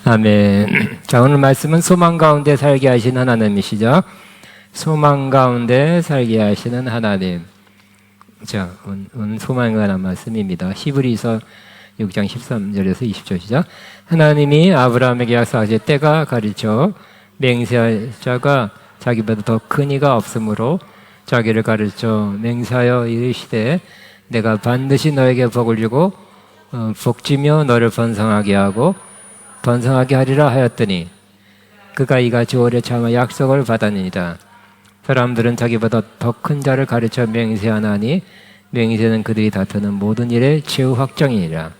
아멘. 자, 오늘 말씀은 소망 가운데 살게 하신 하나님이시죠. 소망 가운데 살게 하시는 하나님. 자, 오늘 소망에 관한 말씀입니다. 히브리서 6장 13절에서 20절이죠. 하나님이 아브라함에게 약속하실 때가 가르쳐 맹세할 자가 자기보다 더 큰 이가 없으므로 자기를 가르쳐 맹세하여 이르시되 내가 반드시 너에게 복을 주고 복지며 너를 번성하게 하고 번성하게 하리라 하였더니 그가 이같이 오래 참아 약속을 받았느니라. 사람들은 자기보다 더 큰 자를 가르쳐 맹세하나니 맹세는 그들이 다투는 모든 일의 최후 확정이니라.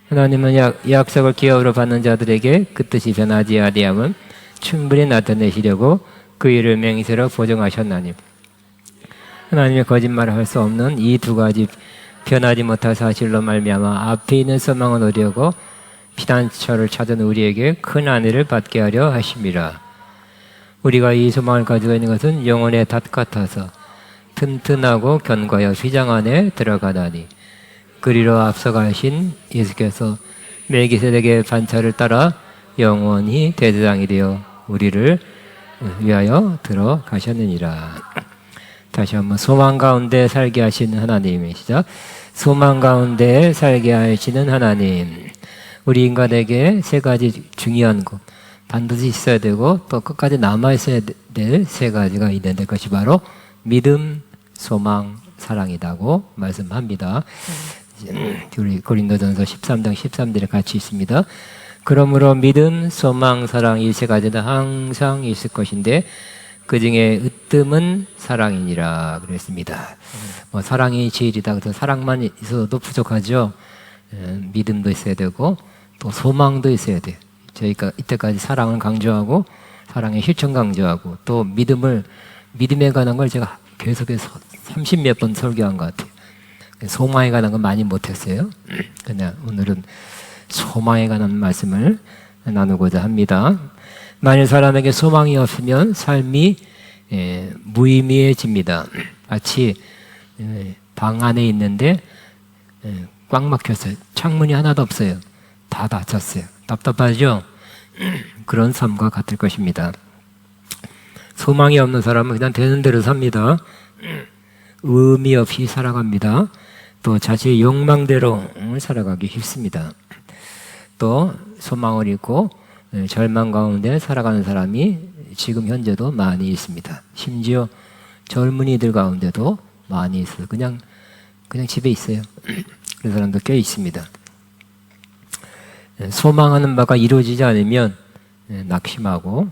하나님은 약속을 기업으로 받는 자들에게 그 뜻이 변하지 아니함은 충분히 나타내시려고 그 일을 맹세로 보증하셨나니 하나님의 거짓말을 할 수 없는 이 두 가지 변하지 못할 사실로 말미암아 앞에 있는 소망을 얻으려고 피난처를 찾은 우리에게 큰 안위를 받게 하려 하심이라. 우리가 이 소망을 가지고 있는 것은 영혼의 닷 같아서 튼튼하고 견고하여 휘장 안에 들어가다니 그리로 앞서가신 예수께서 멜기세덱의 반차를 따라 영원히 대제사장이 되어 우리를 위하여 들어가셨느니라. 다시 한번 소망 가운데 살게 하시는 하나님이시죠. 소망 가운데 살게 하시는 하나님. 우리 인간에게 세 가지 중요한 것 반드시 있어야 되고 또 끝까지 남아 있어야 될 세 가지가 있는데 그것이 바로 믿음, 소망, 사랑이라고 말씀합니다. 우리 고린도전서 13장 13절에 같이 있습니다. 그러므로 믿음, 소망, 사랑 이 세 가지는 항상 있을 것인데 그 중에 으뜸은 사랑이니라 그랬습니다. 사랑이 제일이다. 그래서 사랑만 있어도 부족하죠. 믿음도 있어야 되고 또 소망도 있어야 돼요. 저희가 이때까지 사랑을 강조하고 사랑의 실천 강조하고 또 믿음에 관한 걸 제가 계속해서 30몇 번 설교한 것 같아요. 소망에 관한 건 많이 못했어요. 그냥 오늘은 소망에 관한 말씀을 나누고자 합니다. 만일 사람에게 소망이 없으면 삶이 무의미해집니다. 마치 방 안에 있는데 꽉 막혔어요. 창문이 하나도 없어요. 다 닫혔어요. 답답하죠? 그런 삶과 같을 것입니다. 소망이 없는 사람은 그냥 되는 대로 삽니다. 의미 없이 살아갑니다. 또 자신의 욕망대로 살아가기 쉽습니다. 또 소망을 잃고 절망 가운데 살아가는 사람이 지금 현재도 많이 있습니다. 심지어 젊은이들 가운데도 많이 있어요. 그냥 집에 있어요. 그런 사람도 꽤 있습니다. 소망하는 바가 이루어지지 않으면 낙심하고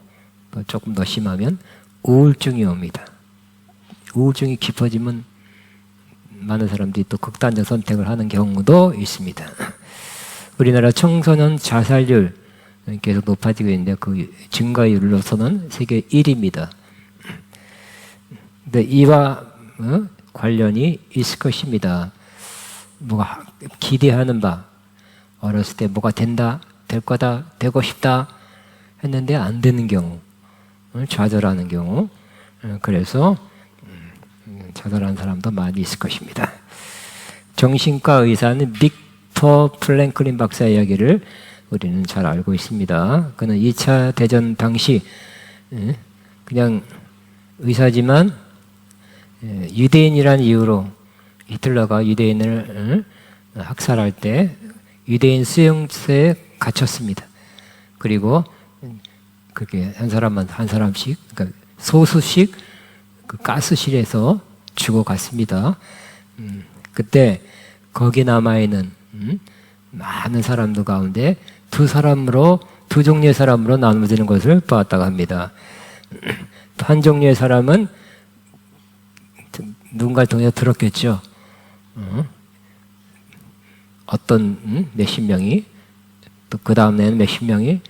또 조금 더 심하면 우울증이 옵니다. 우울증이 깊어지면 많은 사람들이 또 극단적 선택을 하는 경우도 있습니다. 우리나라 청소년 자살률 계속 높아지고 있는데 그 증가율로서는 세계 1위입니다. 근데 이와 관련이 있을 것입니다. 뭐가 기대하는 바 어렸을 때 뭐가 된다, 될 거다, 되고 싶다 했는데 안 되는 경우, 좌절하는 경우, 그래서 좌절하는 사람도 많이 있을 것입니다. 정신과 의사는 빅터 플랭클린 박사 이야기를 우리는 잘 알고 있습니다. 그는 2차 대전 당시 그냥 의사지만 유대인이라는 이유로 히틀러가 유대인을 학살할 때 유대인 수용소에 갇혔습니다. 그리고 그렇게 한 사람씩 그러니까 소수씩 그 가스실에서 죽어갔습니다. 그때 거기 남아있는 많은 사람들 가운데 두 종류의 사람으로 나눠지는 것을 보았다고 합니다. 한 종류의 사람은 누군가를 통해서 들었겠죠. 어떤 몇십 명이 또 그 다음에는 몇십 명이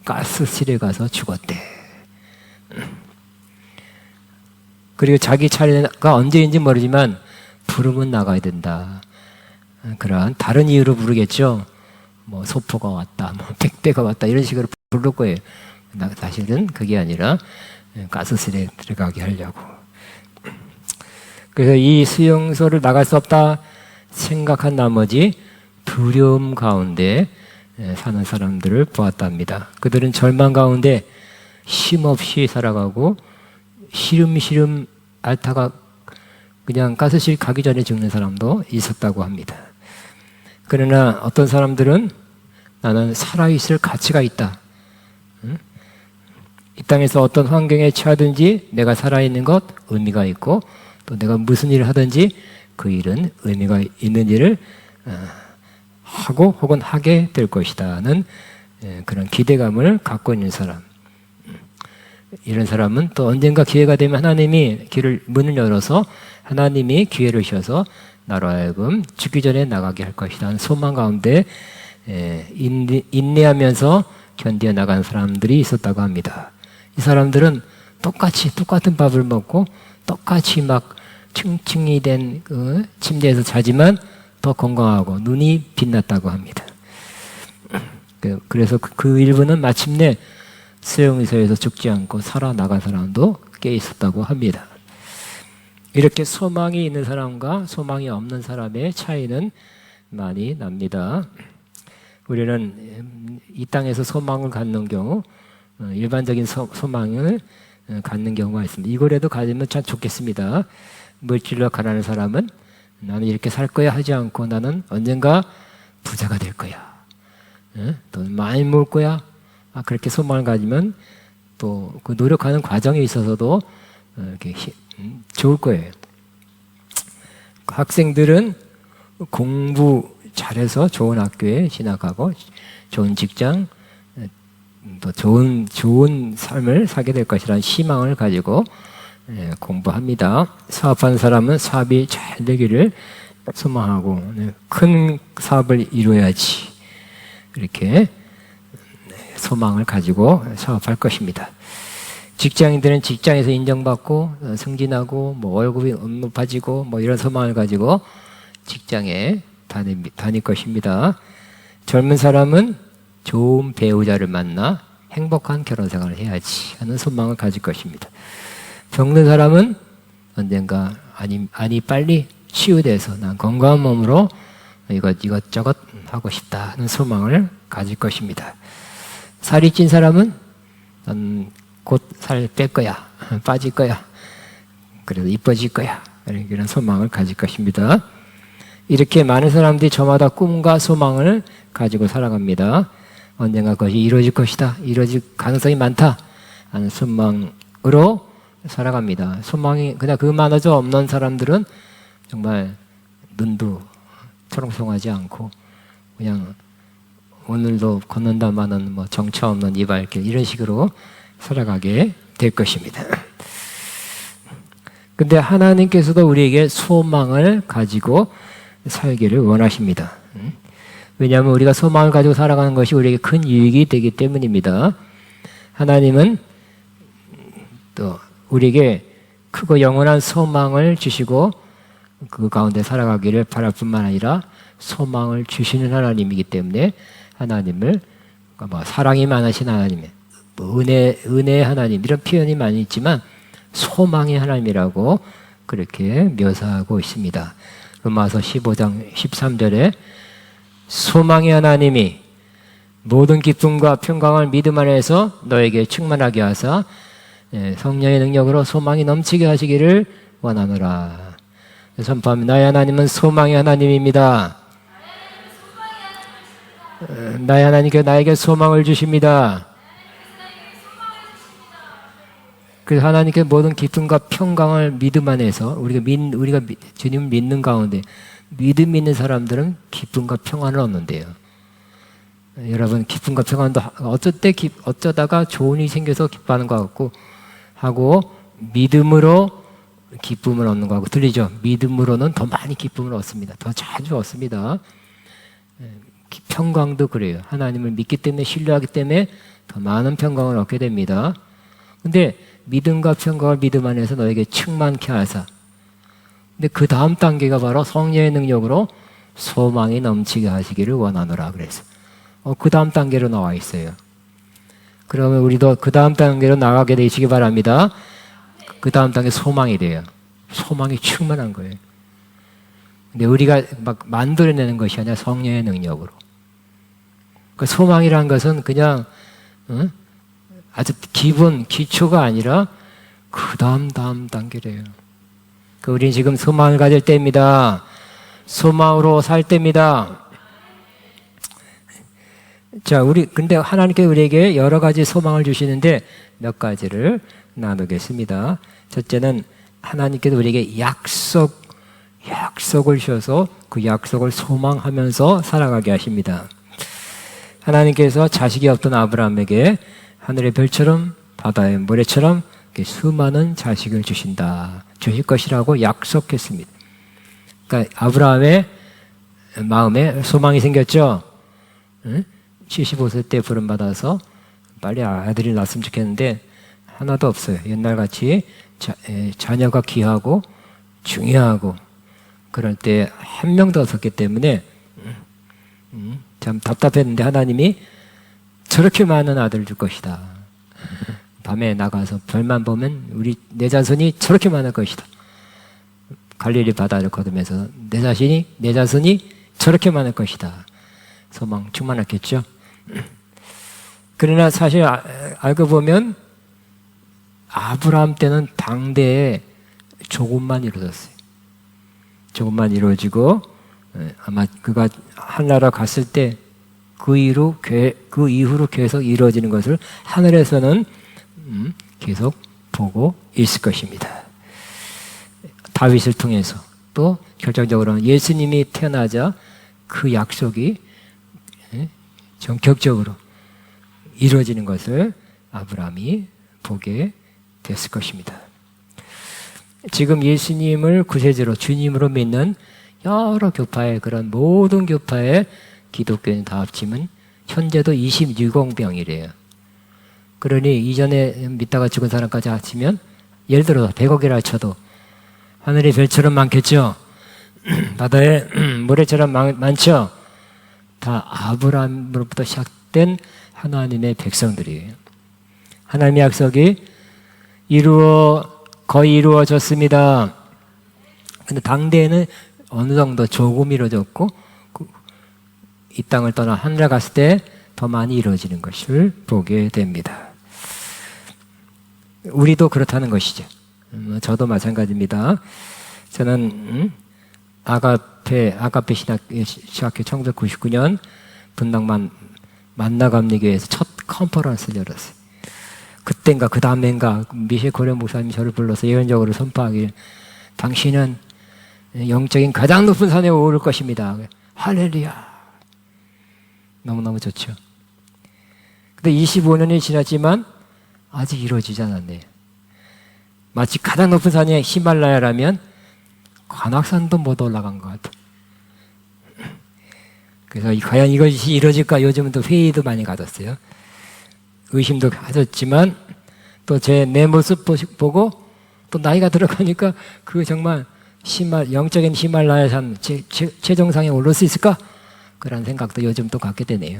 가스실에 가서 죽었대. 그리고 자기 차례가 언제인지 모르지만 부르면 나가야 된다. 그러한 다른 이유로 부르겠죠. 뭐 소포가 왔다, 뭐 백배가 왔다 이런 식으로 부를 거예요. 사실은 그게 아니라 가스실에 들어가게 하려고. 그래서 이 수용소를 나갈 수 없다 생각한 나머지 두려움 가운데 사는 사람들을 보았답니다. 그들은 절망 가운데 쉼없이 살아가고 시름시름 앓다가 그냥 가스실 가기 전에 죽는 사람도 있었다고 합니다. 그러나 어떤 사람들은 나는 살아있을 가치가 있다. 이 땅에서 어떤 환경에 처하든지 내가 살아있는 것 의미가 있고 또 내가 무슨 일을 하든지 그 일은 의미가 있는 일을 하고 혹은 하게 될 것이다는 그런 기대감을 갖고 있는 사람. 이런 사람은 또 언젠가 기회가 되면 하나님이 문을 열어서 하나님이 기회를 주셔서 나로 하여금 죽기 전에 나가게 할 것이라는 소망 가운데 인내하면서 견디어 나가는 사람들이 있었다고 합니다. 이 사람들은 똑같은 밥을 먹고 똑같이 막 층층이 된 그 침대에서 자지만 더 건강하고 눈이 빛났다고 합니다. 그래서 그 일부는 마침내 수용소에서 죽지 않고 살아나간 사람도 꽤 있었다고 합니다. 이렇게 소망이 있는 사람과 소망이 없는 사람의 차이는 많이 납니다. 우리는 이 땅에서 소망을 갖는 경우 일반적인 소망을 갖는 경우가 있습니다. 이거라도 가지면 참 좋겠습니다. 물질로 가난한 사람은 나는 이렇게 살 거야 하지 않고 나는 언젠가 부자가 될 거야. 돈 많이 모을 거야. 그렇게 소망을 가지면 또 그 노력하는 과정에 있어서도 이렇게 좋을 거예요. 학생들은 공부 잘해서 좋은 학교에 진학하고 좋은 직장 또 좋은 삶을 살게 될 것이라는 희망을 가지고 공부합니다. 사업하는 사람은 사업이 잘 되기를 소망하고 큰 사업을 이루어야지 이렇게 소망을 가지고 사업할 것입니다. 직장인들은 직장에서 인정받고 승진하고 뭐 월급이 높아지고 뭐 이런 소망을 가지고 직장에 다닐 것입니다. 젊은 사람은 좋은 배우자를 만나 행복한 결혼 생활을 해야지 하는 소망을 가질 것입니다. 병든 사람은 언젠가 아니 빨리 치유돼서 난 건강한 몸으로 이것저것 하고 싶다 하는 소망을 가질 것입니다. 살이 찐 사람은 난 곧 살 뺄 거야, 빠질 거야, 그래도 이뻐질 거야 이런 소망을 가질 것입니다. 이렇게 많은 사람들이 저마다 꿈과 소망을 가지고 살아갑니다. 언젠가 그것이 이루어질 것이다, 이루어질 가능성이 많다 하는 소망으로 살아갑니다. 소망이 그냥 그만하죠 없는 사람들은 정말 눈도 초롱초롱하지 않고 그냥 오늘도 걷는다마는 뭐 정처 없는 이발길 이런 식으로 살아가게 될 것입니다. 근데 하나님께서도 우리에게 소망을 가지고 살기를 원하십니다. 왜냐하면 우리가 소망을 가지고 살아가는 것이 우리에게 큰 유익이 되기 때문입니다. 하나님은 또 우리에게 크고 영원한 소망을 주시고 그 가운데 살아가기를 바랄 뿐만 아니라 소망을 주시는 하나님이기 때문에 하나님을 뭐 사랑이 많으신 하나님, 은혜의 하나님 이런 표현이 많이 있지만 소망의 하나님이라고 그렇게 묘사하고 있습니다. 로마서 15장 13절에 소망의 하나님이 모든 기쁨과 평강을 믿음 안에서 너에게 충만하게 하사 성령의 능력으로 소망이 넘치게 하시기를 원하노라. 선포합니다. 나의 하나님은 소망의 하나님입니다. 나의 하나님께서 나에게 소망을 주십니다. 그래서 하나님께 모든 기쁨과 평강을 믿음 안에서 우리가 주님을 믿는 가운데 믿음 있는 사람들은 기쁨과 평안을 얻는데요. 여러분 기쁨과 평안도 어쩌다가 좋은 일이 생겨서 기뻐하는 것 같고 하고 믿음으로 기쁨을 얻는 거하고 들리죠? 믿음으로는 더 많이 기쁨을 얻습니다. 더 자주 얻습니다. 평강도 그래요. 하나님을 믿기 때문에 신뢰하기 때문에 더 많은 평강을 얻게 됩니다. 근데 믿음과 평강을 믿음 안에서 너에게 충만케 하사. 근데 그 다음 단계가 바로 성령의 능력으로 소망이 넘치게 하시기를 원하노라 그래서 그 다음 단계로 나와 있어요. 그러면 우리도 그 다음 단계로 나가게 되시기 바랍니다. 그 다음 단계 소망이 돼요. 소망이 충만한 거예요. 근데 우리가 막 만들어내는 것이 아니라 성령의 능력으로. 그 소망이란 것은 그냥 아주 기본 기초가 아니라 그 다음 단계래요. 그 우리는 지금 소망을 가질 때입니다. 소망으로 살 때입니다. 자, 근데 하나님께 우리에게 여러 가지 소망을 주시는데 몇 가지를 나누겠습니다. 첫째는 하나님께서 우리에게 약속을 주셔서 그 약속을 소망하면서 살아가게 하십니다. 하나님께서 자식이 없던 아브라함에게 하늘의 별처럼 바다의 모래처럼 수많은 자식을 주실 것이라고 약속했습니다. 그러니까 아브라함의 마음에 소망이 생겼죠. 75세 때 부름받아서 빨리 아들이 낳았으면 좋겠는데 하나도 없어요. 옛날같이 자녀가 귀하고 중요하고 그럴 때 한 명도 없었기 때문에 참 답답했는데 하나님이 저렇게 많은 아들을 줄 것이다. 밤에 나가서 별만 보면 내 자손이 저렇게 많을 것이다. 갈릴리 바다를 거두면서 내 자손이 저렇게 많을 것이다. 소망 충만했겠죠. 그러나 사실 알고 보면 아브라함 때는 당대에 조금만 이루어졌어요. 조금만 이루어지고 아마 그가 하나라 갔을 때 그 이후로 계속 이루어지는 것을 하늘에서는 계속 보고 있을 것입니다. 다윗을 통해서 또 결정적으로는 예수님이 태어나자 그 약속이 전격적으로 이루어지는 것을 아브라함이 보게 됐을 것입니다. 지금 예수님을 구세주로 주님으로 믿는 여러 교파의 그런 모든 교파의 기독교인 다 합치면 현재도 26억명이래요. 그러니 이전에 믿다가 죽은 사람까지 합치면 예를 들어 100억이라 쳐도 하늘의 별처럼 많겠죠. 바다에 모래처럼 많죠. 다 아브라함으로부터 시작된 하나님의 백성들이에요. 하나님의 약속이 거의 이루어졌습니다. 근데 당대에는 어느 정도 조금 이루어졌고 이 땅을 떠나 하늘에 갔을 때 더 많이 이루어지는 것을 보게 됩니다. 우리도 그렇다는 것이죠. 저도 마찬가지입니다. 저는 아가페 신학교 1999년 분당만 만나감리교회에서 첫 컨퍼런스를 열었어요. 그땐가 그 다음엔가 미셸 고려 목사님이 저를 불러서 예언적으로 선포하길 당신은 영적인 가장 높은 산에 오를 것입니다. 할렐루야. 너무너무 좋죠. 근데 25년이 지났지만 아직 이루어지지 않았네요. 마치 가장 높은 산이 히말라야라면 관악산도 못 올라간 것 같아요. 그래서 과연 이것이 이루어질까 요즘은 또 회의도 많이 가졌어요. 의심도 가졌지만 또 내 모습 보고 또 나이가 들어가니까 그 정말 영적인 히말라야산 최정상에 오를 수 있을까? 그런 생각도 요즘 또 갖게 되네요.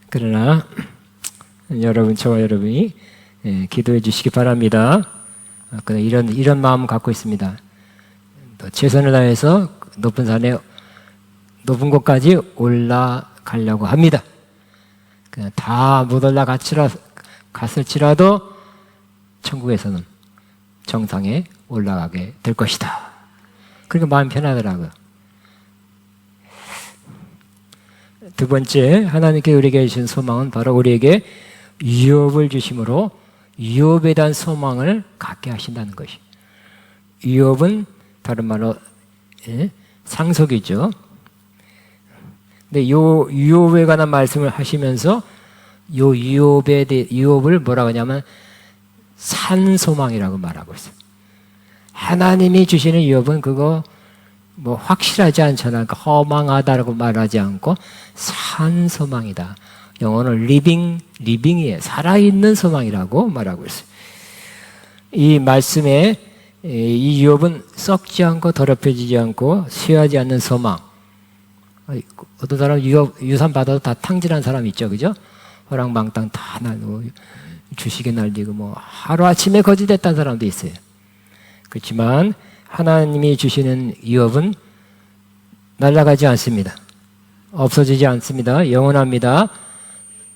그러나 저와 여러분이 기도해 주시기 바랍니다. 이런 마음 갖고 있습니다. 또 최선을 다해서 높은 곳까지 올라가려고 합니다. 다 못 올라갔을지라도 천국에서는 정상에 올라가게 될 것이다. 그러니까 마음이 편하더라고요. 두 번째, 하나님께 우리에게 주신 소망은 바로 우리에게 유업을 주심으로 유업에 대한 소망을 갖게 하신다는 것이. 유업은 다른 말로 상속이죠. 근데 요 유업에 관한 말씀을 하시면서 요 유업을 뭐라고 하냐면 산소망이라고 말하고 있어요. 하나님이 주시는 유업은 그거 뭐 확실하지 않잖아. 그러니까 허망하다라고 말하지 않고 산소망이다. 영어는 리빙이에요. 살아있는 소망이라고 말하고 있어요. 이 말씀에 이 유업은 썩지 않고 더럽혀지지 않고 쇠하지 않는 소망. 어떤 사람은 유산 받아도 다 탕진한 사람 있죠. 그죠? 호랑방땅 다 날고 주식에 날리고 뭐 하루아침에 거지됐다는 사람도 있어요. 그렇지만 하나님이 주시는 유업은 날아가지 않습니다. 없어지지 않습니다. 영원합니다.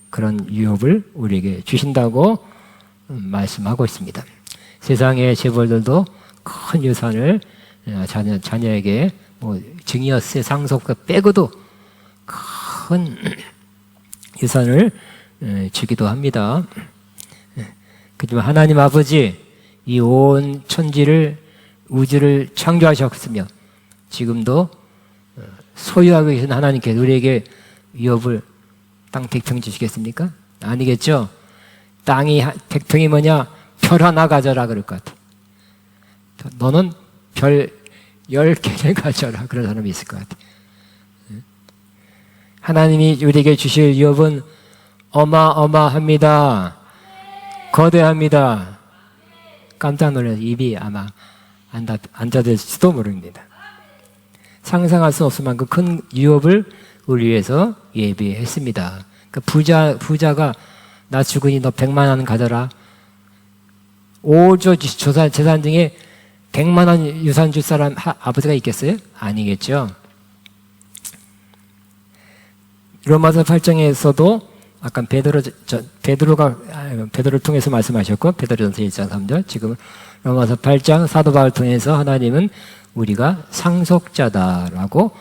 그런 유업을 우리에게 주신다고 말씀하고 있습니다. 세상의 재벌들도 큰 유산을 자녀에게 증여세 상속세 빼고도 큰 유산을 주기도 합니다. 그렇지만 하나님 아버지 이 온 천지를 우주를 창조하셨으며 지금도 소유하고 계신 하나님께서 우리에게 위협을 땅 100평 주시겠습니까? 아니겠죠? 땅이 100평이 뭐냐? 별 하나 가져라 그럴 것 같아. 너는 별 10개를 가져라 그런 사람이 있을 것 같아. 하나님이 우리에게 주실 위협은 어마어마합니다. 거대합니다. 깜짝 놀라서 입이 아마 안 닫을지도 모릅니다. 상상할 수 없을 만큼 큰 유업을 우리 위해서 예비했습니다. 그러니까 부자가 나 죽으니 너 100만 원 가져라. 5조 재산 중에 100만 원 유산 줄 사람 아버지가 있겠어요? 아니겠죠. 로마서 8장에서도 아까 베드로를 통해서 말씀하셨고 베드로전서 1장 3절 지금 로마서 8장 사도 바울을 통해서 하나님은 우리가 상속자다라고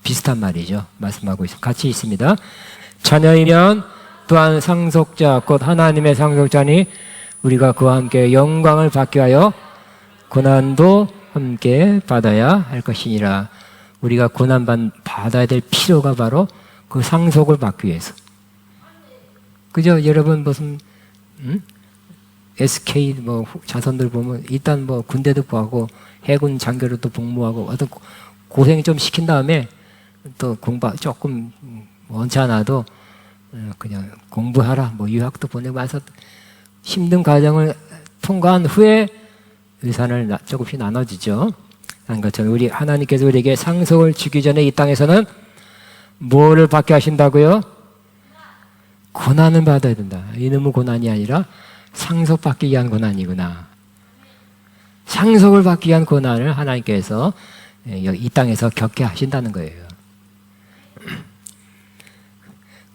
비슷한 말이죠. 말씀하고 있습니다. 같이 있습니다. 자녀이면 또한 상속자 곧 하나님의 상속자니 우리가 그와 함께 영광을 받게 하여 고난도 함께 받아야 할 것이니라. 우리가 고난 받아야 될 필요가 바로 그 상속을 받기 위해서. 그죠? 여러분 무슨 SK 자손들 보면 일단 군대도 구하고 해군 장교로도 복무하고 어떤 고생 좀 시킨 다음에 또 공부 조금 원치 않아도 그냥 공부하라 유학도 보내고 해서 힘든 과정을 통과한 후에 유산을 조금씩 나눠주죠. 그런 것처럼 우리 하나님께서 우리에게 상속을 주기 전에 이 땅에서는 뭐를 받게 하신다고요? 고난을 받아야 된다. 이놈의 고난이 아니라 상속받기 위한 고난이구나. 상속을 받기 위한 고난을 하나님께서 이 땅에서 겪게 하신다는 거예요.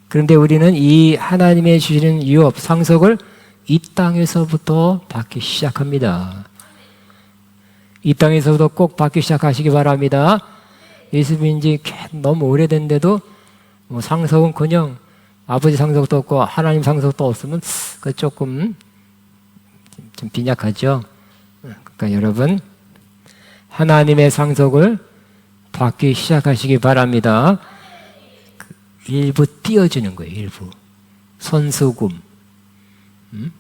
그런데 우리는 이 하나님의 주시는 유업, 상속을 이 땅에서부터 받기 시작합니다. 이 땅에서부터 꼭 받기 시작하시기 바랍니다. 예수 믿은 지 너무 오래된데도 상속은커녕 아버지 상속도 없고 하나님 상속도 없으면 조금 좀 빈약하죠. 그러니까 여러분 하나님의 상속을 받기 시작하시기 바랍니다. 일부 띄워주는 거예요. 일부 선수금,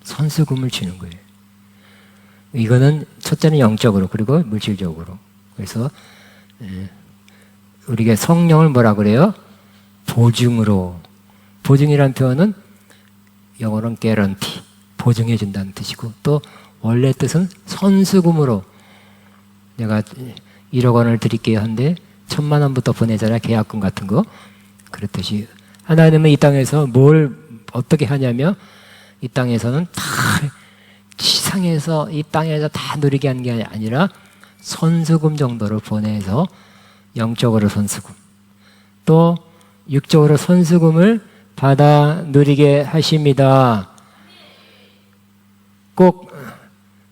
선수금을 주는 거예요. 이거는 첫째는 영적으로 그리고 물질적으로. 그래서 우리가 성령을 뭐라 그래요? 보증으로. 보증이라는 표현은 영어로는 guarantee, 보증해 준다는 뜻이고 또 원래 뜻은 선수금으로 내가 1억 원을 드릴게요 한데 1,000만 원부터 보내잖아 계약금 같은 거. 그렇듯이 하나님은 이 땅에서 뭘 어떻게 하냐면 이 땅에서는 다 지상에서 이 땅에서 다 누리게 하는 게 아니라 선수금 정도를 보내서 영적으로 선수금 또 육적으로 선수금을 받아 누리게 하십니다. 꼭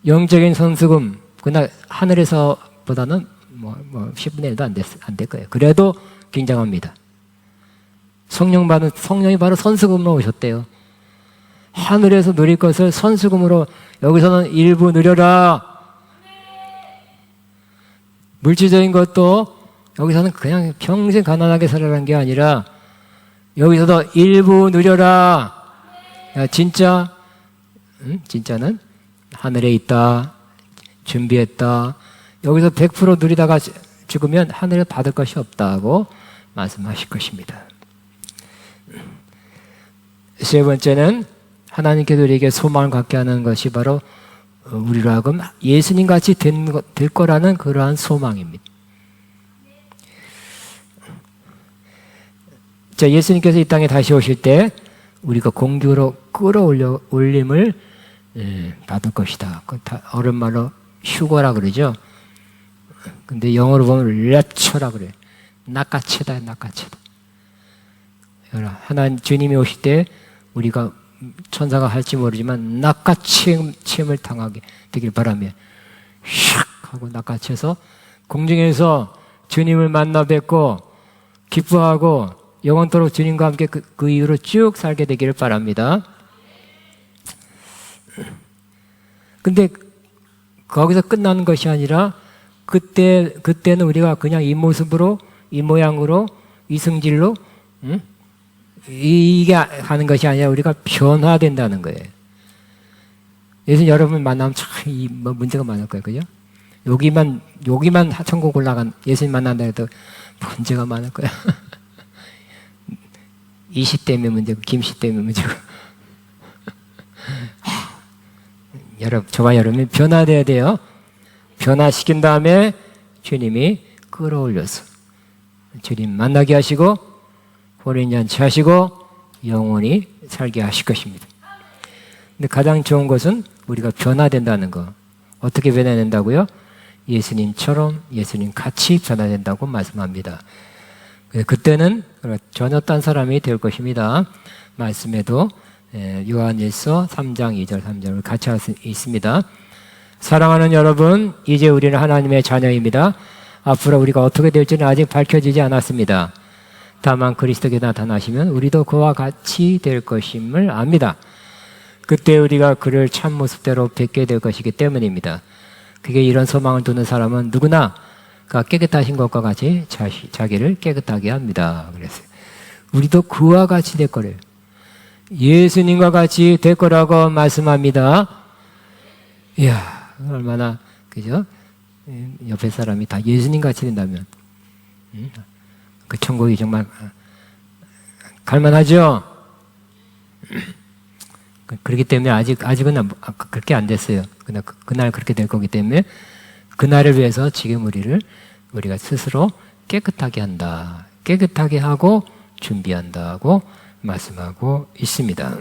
영적인 선수금 그날 하늘에서보다는 10분의 1도 안 될 거예요. 그래도 굉장합니다. 성령이 바로 선수금으로 오셨대요. 하늘에서 누릴 것을 선수금으로 여기서는 일부 누려라. 물질적인 것도 여기서는 그냥 평생 가난하게 살아라는 게 아니라 여기서도 일부 누려라. 야, 진짜는 하늘에 있다. 준비했다. 여기서 100% 누리다가 죽으면 하늘에 받을 것이 없다고 말씀하실 것입니다. 세 번째는 하나님께서 우리에게 소망을 갖게 하는 것이 바로 우리로 하여금 예수님 같이 될 거라는 그러한 소망입니다. 자, 예수님께서 이 땅에 다시 오실 때 우리가 공주로 끌어올림을 받을 것이다. 어른 말로 휴거라 그러죠. 근데 영어로 보면 랩처라 그래. 낚아채다. 하나님 주님이 오실 때 우리가 천사가 할지 모르지만 낚아채임을 당하게 되길 바라며 샥 하고 낚아채서 공중에서 주님을 만나 뵙고 기뻐하고 영원토록 주님과 함께 그 이후로 쭉 살게 되기를 바랍니다. 근데 거기서 끝나는 것이 아니라 그때는 우리가 그냥 이 모습으로 이 모양으로 이 성질로 이게 하는 것이 아니라 우리가 변화된다는 거예요. 예수 여러분 만나면 참 뭐 문제가 많을 거예요, 그죠? 여기만 천국 올라간 예수님 만난다 해도 문제가 많을 거야. 20대면 문제고 김씨 때문에 문제고. 저와 여러분이 변화돼야 돼요. 변화시킨 다음에 주님이 끌어올려서 주님 만나게 하시고 호련잔치 하시고 영원히 살게 하실 것입니다. 근데 가장 좋은 것은 우리가 변화된다는 거. 어떻게 변화된다고요? 예수님처럼 예수님 같이 변화된다고 말씀합니다. 그때는 전혀 딴 사람이 될 것입니다. 말씀에도 요한일서 3장 2절 3절을 같이 할 수 있습니다. 사랑하는 여러분, 이제 우리는 하나님의 자녀입니다. 앞으로 우리가 어떻게 될지는 아직 밝혀지지 않았습니다. 다만 그리스도께 나타나시면 우리도 그와 같이 될 것임을 압니다. 그때 우리가 그를 참모습대로 뵙게 될 것이기 때문입니다. 그게 이런 소망을 두는 사람은 누구나 깨끗하신 것과 같이 자기를 깨끗하게 합니다. 그랬어요. 우리도 그와 같이 될 거래요. 예수님과 같이 될 거라고 말씀합니다. 이야, 얼마나, 그죠? 옆에 사람이 다 예수님 같이 된다면, 그 천국이 정말 갈만하죠? 그렇기 때문에 아직은 그렇게 안 됐어요. 그날 그렇게 될 거기 때문에 그날을 위해서 지금 우리가 스스로 깨끗하게 한다. 깨끗하게 하고 준비한다고 말씀하고 있습니다.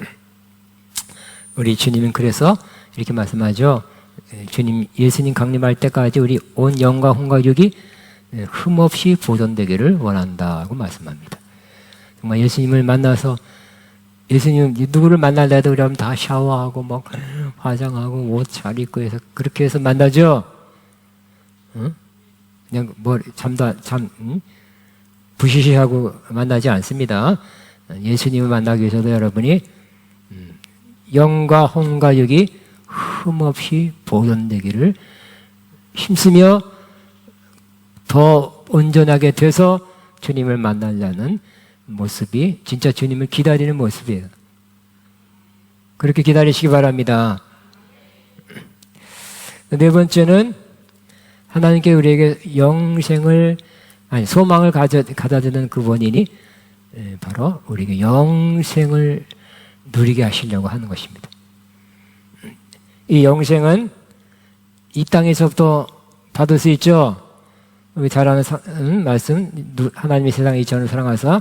우리 주님은 그래서 이렇게 말씀하죠. 예수님 강림할 때까지 우리 온 영과 혼과 육이 흠없이 보존되기를 원한다고 말씀합니다. 정말 예수님을 만나서 예수님 누구를 만날래도 그러면 다 샤워하고 막 화장하고 옷 잘 입고 해서 그렇게 해서 만나죠. 응? 그냥 부시시하고 만나지 않습니다. 예수님을 만나기 위해서도 여러분이 영과 혼과 육이 흠없이 보존되기를 힘쓰며 더 온전하게 돼서 주님을 만나려는 모습이 진짜 주님을 기다리는 모습이에요. 그렇게 기다리시기 바랍니다. 네 번째는 하나님께 우리에게 소망을 가져주는 그 원인이 바로 우리에게 영생을 누리게 하시려고 하는 것입니다. 이 영생은 이 땅에서부터 받을 수 있죠. 우리 잘 아는 말씀, 하나님이 세상에 이처럼 사랑하사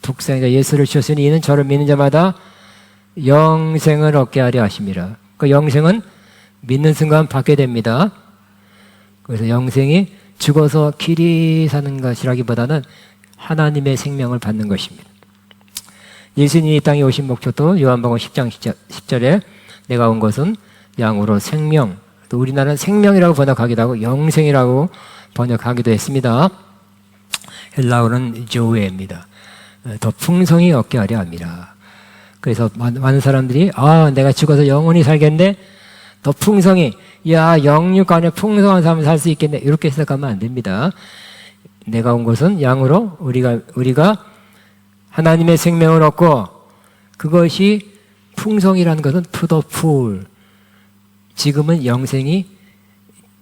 독생자 예수를 주셨으니 이는 저를 믿는 자마다 영생을 얻게 하려 하심이라. 그 영생은 믿는 순간 받게 됩니다. 그래서 영생이 죽어서 길이 사는 것이라기보다는 하나님의 생명을 받는 것입니다. 예수님이 이 땅에 오신 목적도 요한복음 10장 10절에 내가 온 것은 양으로 생명, 또 우리나라는 생명이라고 번역하기도 하고 영생이라고 번역하기도 했습니다. 헬라어는 조에입니다. 더 풍성히 얻게 하려 합니다. 그래서 많은 사람들이 내가 죽어서 영원히 살겠네? 더 풍성히, 영육 안에 풍성한 삶을 살 수 있겠네? 이렇게 생각하면 안 됩니다. 내가 온 것은 양으로 우리가 하나님의 생명을 얻고 그것이 풍성이라는 것은 to the full. 지금은 영생이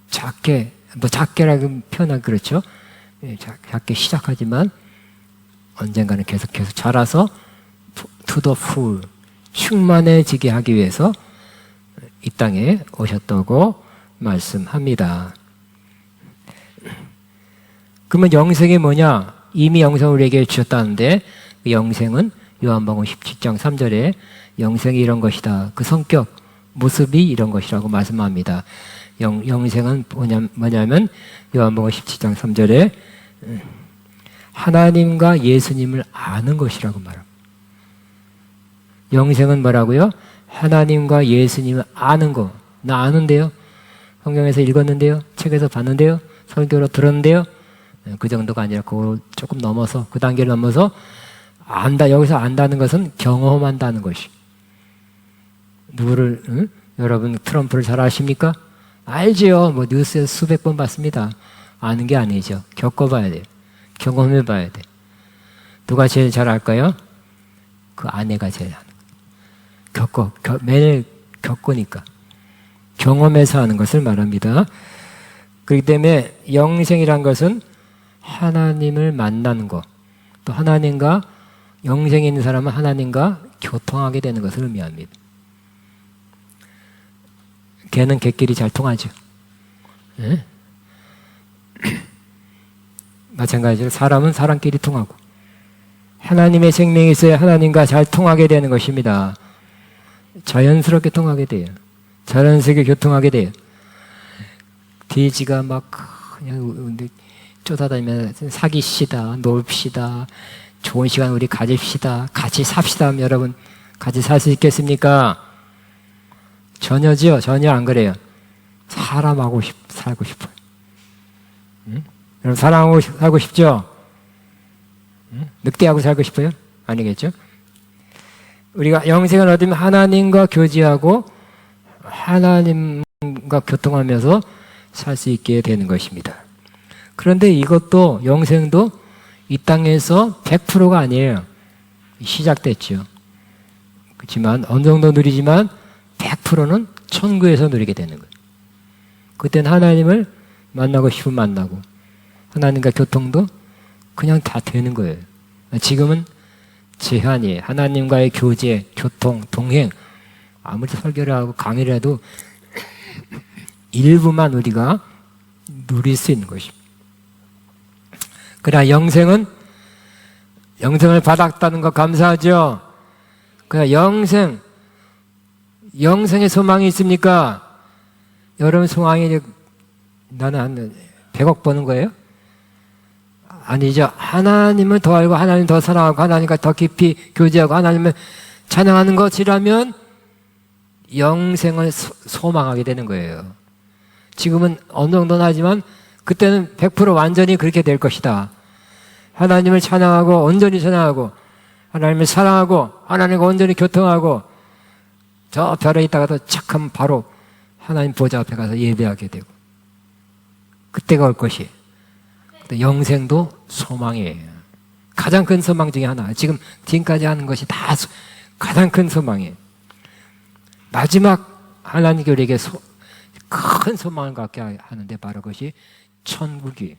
작게라고 표현하기 그렇죠. 작게 시작하지만 언젠가는 계속 자라서 to the full 충만해지게 하기 위해서 이 땅에 오셨다고 말씀합니다. 그러면 영생이 뭐냐? 이미 영생을 우리에게 주셨다는데 그 영생은 요한복음 17장 3절에 영생이 이런 것이다. 그 성격, 모습이 이런 것이라고 말씀합니다. 영생은 뭐냐면 요한복음 17장 3절에 하나님과 예수님을 아는 것이라고 말합니다. 영생은 뭐라고요? 하나님과 예수님을 아는 거. 나 아는데요? 성경에서 읽었는데요? 책에서 봤는데요? 설교로 들었는데요? 그 정도가 아니라 그걸 조금 넘어서, 그 단계를 넘어서 안다. 여기서 안다는 것은 경험한다는 것이. 누구를, 응? 여러분 트럼프를 잘 아십니까? 알지요. 뭐 뉴스에서 수백 번 봤습니다. 아는 게 아니죠. 겪어봐야 돼요. 경험해봐야 돼. 누가 제일 잘 알까요? 그 아내가 제일 아는 거예요. 매일 겪으니까. 경험해서 하는 것을 말합니다. 그렇기 때문에 영생이란 것은 하나님을 만나는 것, 또 하나님과 영생에 있는 사람은 하나님과 교통하게 되는 것을 의미합니다. 개는 개끼리 잘 통하죠. 네? 마찬가지로 사람은 사람끼리 통하고 하나님의 생명이 있어야 하나님과 잘 통하게 되는 것입니다. 자연스럽게 통하게 돼요. 자연스럽게 교통하게 돼요. 돼지가 막 그냥 쫓아다니면 사귀시다, 놀시다, 좋은 시간 우리 가집시다, 같이 삽시다 하면 여러분 같이 살 수 있겠습니까? 전혀죠. 전혀 안 그래요. 사람하고 살고 싶어요. 응? 여러분 사람하고 살고 싶죠? 응? 늑대하고 살고 싶어요? 아니겠죠? 우리가 영생을 얻으면 하나님과 교제하고 하나님과 교통하면서 살 수 있게 되는 것입니다. 그런데 이것도 영생도 이 땅에서 100%가 아니에요. 시작됐죠. 그렇지만 어느 정도 누리지만 100%는 천국에서 누리게 되는 거예요. 그때는 하나님을 만나고 싶으면 만나고 하나님과 교통도 그냥 다 되는 거예요. 지금은 제한이에요. 하나님과의 교제, 교통, 동행 아무리 설교를 하고 강의를 해도 일부만 우리가 누릴 수 있는 것입니다. 그러나 영생을 받았다는 것 감사하죠? 그러나 영생의 소망이 있습니까? 여러분 소망이 나는 한 100억 버는 거예요? 아니죠. 하나님을 더 알고 하나님 더 사랑하고 하나님과 더 깊이 교제하고 하나님을 찬양하는 것이라면 영생을 소망하게 되는 거예요. 지금은 어느 정도는 하지만 그때는 100% 완전히 그렇게 될 것이다. 하나님을 찬양하고 온전히 찬양하고 하나님을 사랑하고 하나님과 온전히 교통하고 저 별에 있다가도 착하면 바로 하나님 보좌 앞에 가서 예배하게 되고 그때가 올 것이에요. 영생도 소망이에요. 가장 큰 소망 중에 하나. 지금까지 하는 것이 다 가장 큰 소망이에요. 마지막 하나님께 우리에게 큰 소망을 갖게 하는데 바로 그것이 천국이에요.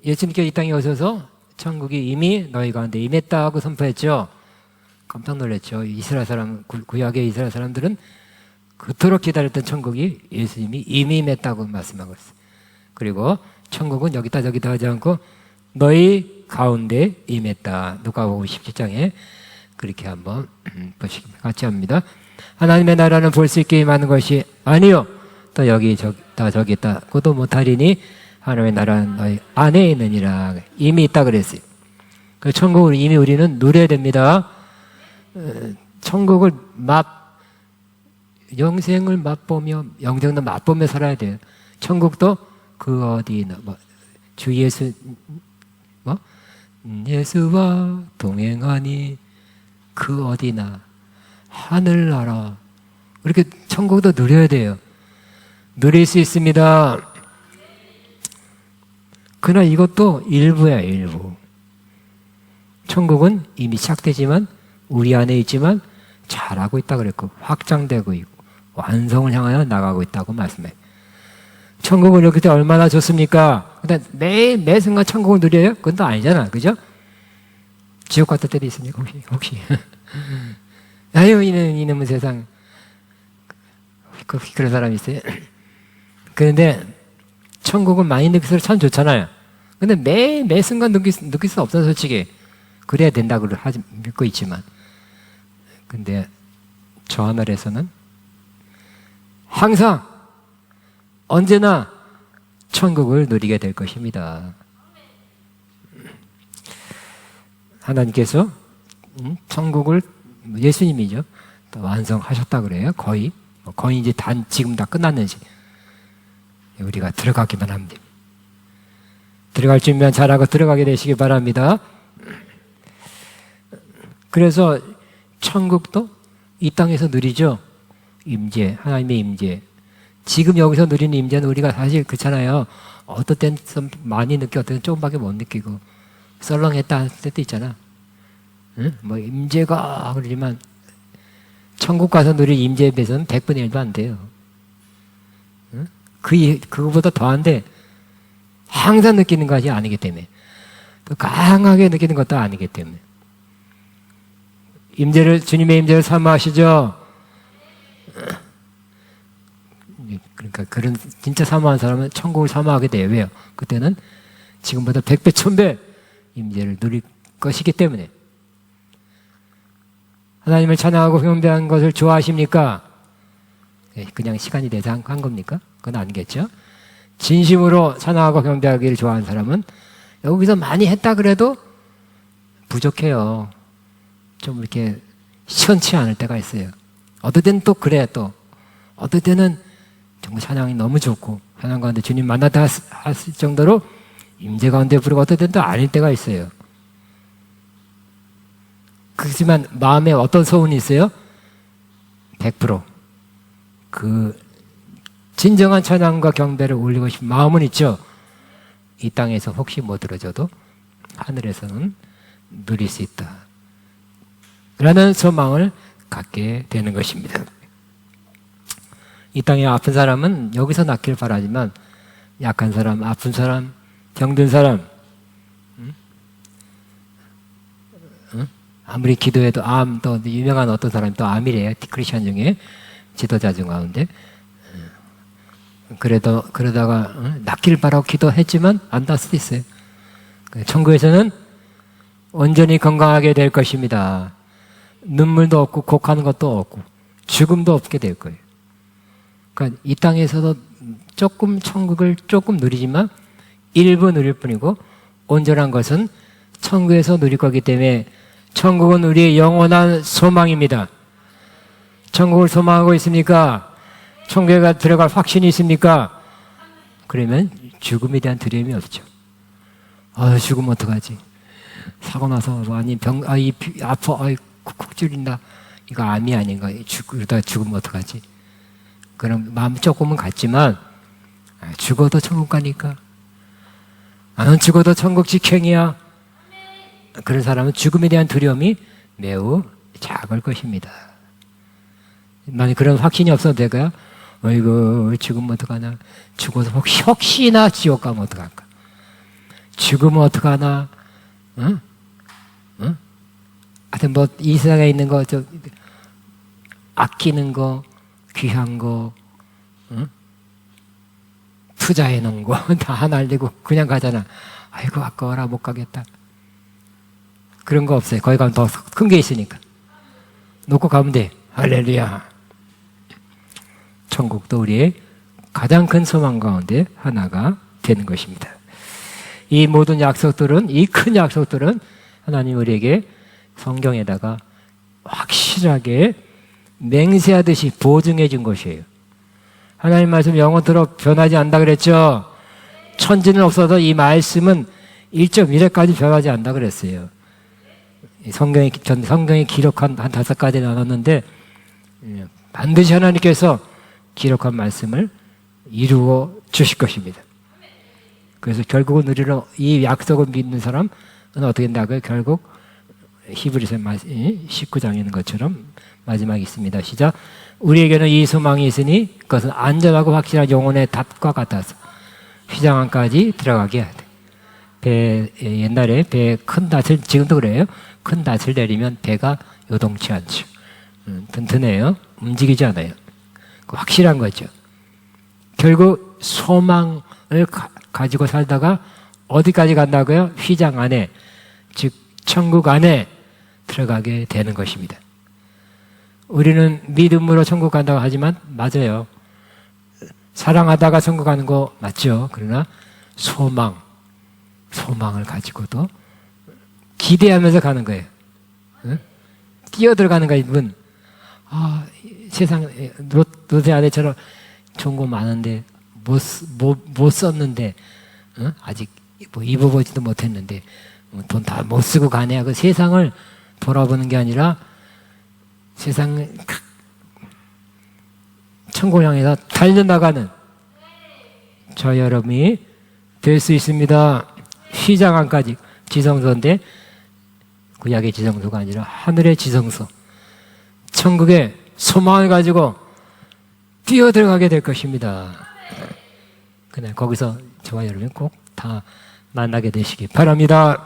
예수님께서 이 땅에 오셔서 천국이 이미 너희 가운데 임했다고 선포했죠. 깜짝 놀랐죠. 이스라엘 사람, 구약의 이스라엘 사람들은 그토록 기다렸던 천국이 예수님이 이미 임했다고 말씀하고 있어요. 그리고 천국은 여기다 저기다 하지 않고 너희 가운데 임했다. 누가복음 17장에 그렇게 한번 보시기 같이 합니다. 하나님의 나라는 볼 수 있게 임하는 것이 아니요. 또 여기 저기 있다. 그도 못하리니 하나님의 나라는 너희 안에 있느니라. 이미 있다 그랬어요. 그 천국을 이미 우리는 누려야 됩니다. 천국을 영생을 맛보며 영생도 맛보며 살아야 돼요. 천국도 그 어디나 주 예수 예수와 동행하니 그 어디나 하늘나라 이렇게 천국도 누려야 돼요. 누릴 수 있습니다. 그러나 이것도 일부야, 일부. 천국은 이미 시작되지만 우리 안에 있지만 잘하고 있다 그랬고 확장되고 있고 완성을 향하여 나가고 있다고 말씀해요. 천국을 이렇게 때 얼마나 좋습니까? 근데 매 순간 천국을 누려요? 그건 또 아니잖아, 그죠? 지옥 같을 때도 있습니까? 혹시? 아유, 이놈은 세상. 그런 사람이 있어요. 그런데 천국은 많이 느끼서 참 좋잖아요. 근데 매 순간 느낄 수 없어, 솔직히. 그래야 된다고 믿고 있지만. 근데 저 하늘에서는 항상 언제나 천국을 누리게 될 것입니다. 하나님께서 천국을 예수님이죠. 또 완성하셨다 그래요. 거의 이제 지금 다 끝났는지 우리가 들어가기만 하면 됩니다. 들어갈 준비만 잘하고 들어가게 되시기 바랍니다. 그래서 천국도 이 땅에서 누리죠. 임재, 하나님의 임재. 지금 여기서 누리는 임재는 우리가 사실 그렇잖아요. 어떤 때는 좀 많이 느끼고 어떤 때는 조금밖에 못 느끼고 썰렁했다 할 때도 있잖아. 응? 뭐 임재가 그러지만 천국 가서 누릴 임재에 비해서는 100분의 1도 안 돼요. 응? 그거보다 더한데 항상 느끼는 것이 아니기 때문에 또 강하게 느끼는 것도 아니기 때문에 주님의 임재를 사모하시죠. 그러니까 그런 진짜 사모하는 사람은 천국을 사모하게 돼요. 왜요? 그때는 지금보다 100배, 1000배 임재를 누릴 것이기 때문에. 하나님을 찬양하고 경배하는 것을 좋아하십니까? 그냥 시간이 돼서 한 겁니까? 그건 아니겠죠. 진심으로 찬양하고 경배하기를 좋아하는 사람은 여기서 많이 했다 그래도 부족해요. 좀 이렇게 시원치 않을 때가 있어요. 어떨 때는 또 그래. 또 어떨 때는 정말 찬양이 너무 좋고 찬양 가운데 주님 만났다 했을 정도로 임재 가운데 부르고 어떨 때는 또 아닐 때가 있어요. 그렇지만 마음에 어떤 소원이 있어요? 100% 그 진정한 찬양과 경배를 올리고 싶은 마음은 있죠. 이 땅에서 혹시 못 들어줘도 하늘에서는 누릴 수 있다 라는 소망을 갖게 되는 것입니다. 이 땅에 아픈 사람은 여기서 낫길 바라지만 약한 사람, 아픈 사람, 병든 사람 아무리 기도해도 또 유명한 어떤 사람이 또 암이래요. 크리스천 중에 지도자 중 가운데 그러다가 낫길 바라고 기도했지만 안 날 수도 있어요. 천국에서는 온전히 건강하게 될 것입니다. 눈물도 없고 곡하는 것도 없고 죽음도 없게 될 거예요. 그러니까 이 땅에서도 천국을 조금 누리지만 일부 누릴 뿐이고 온전한 것은 천국에서 누릴 거기 때문에 천국은 우리의 영원한 소망입니다. 천국을 소망하고 있습니까? 천국에 들어갈 확신이 있습니까? 그러면 죽음에 대한 두려움이 없죠. 죽으면 어떡하지? 사고 나서 아니 아파, 쿡쿡 찌린다. 이거 암이 아닌가? 그러다 죽으면 어떡하지? 그럼 마음 조금은 같지만 죽어도 천국 가니까. 나는 죽어도 천국 직행이야. 그런 사람은 죽음에 대한 두려움이 매우 작을 것입니다. 만약 그런 확신이 없어도 될까요? 어이구 죽으면 어떡하나. 죽어서 혹시나 지옥 가면 어떡할까. 죽으면 어떡하나. 응? 하여튼 뭐 이 세상에 있는 거 아끼는 거 귀한 거 투자해 놓은 거 다 날리고 그냥 가잖아. 아이고 아까워라 못 가겠다. 그런 거 없어요. 거기 가면 더 큰 게 있으니까 놓고 가면 돼. 할렐루야. 천국도 우리의 가장 큰 소망 가운데 하나가 되는 것입니다. 이 모든 약속들은, 이 큰 약속들은 하나님 우리에게 성경에다가 확실하게 맹세하듯이 보증해 준 것이에요. 하나님 말씀 영원토록 변하지 않는다 그랬죠. 천지는 없어도 이 말씀은 1.1회까지 변하지 않는다 그랬어요. 성경에 기록한 한 5가지 나눴는데 반드시 하나님께서 기록한 말씀을 이루어 주실 것입니다. 그래서 결국은 우리는 이 약속을 믿는 사람은 어떻게 된다고요? 결국 히브리서 19장에 있는 것처럼 마지막에 있습니다. 시작. 우리에게는 이 소망이 있으니 그것은 안전하고 확실한 영혼의 닷과 같아서 휘장 안까지 들어가게 해야 돼. 옛날에 배 큰 닷을, 지금도 그래요. 큰 닷을 내리면 배가 요동치 않죠. 튼튼해요. 움직이지 않아요. 확실한 거죠. 결국 소망을 가지고 살다가 어디까지 간다고요? 휘장 안에, 즉 천국 안에 들어가게 되는 것입니다. 우리는 믿음으로 천국 간다고 하지만 맞아요. 사랑하다가 천국 가는 거 맞죠? 그러나 소망을 가지고도 기대하면서 가는 거예요. 응? 뛰어들어가는 거예요. 이분. 세상 노세 아내처럼 좋은 거 많은데 못 썼는데 아직 뭐 입어보지도 못했는데 돈 다 못 쓰고 가네 하고 세상을 돌아보는 게 아니라 세상 천국을 향해서 달려나가는 저 여러분이 될 수 있습니다. 휘장한까지 지성소인데 구약의 지성소가 아니라 하늘의 지성소, 천국의 소망을 가지고 뛰어들어가게 될 것입니다. 그날 거기서 저와 여러분 꼭 다 만나게 되시기 바랍니다.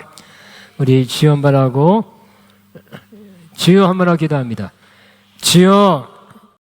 우리 주여 바라고 주여 한번 기도합니다. 주여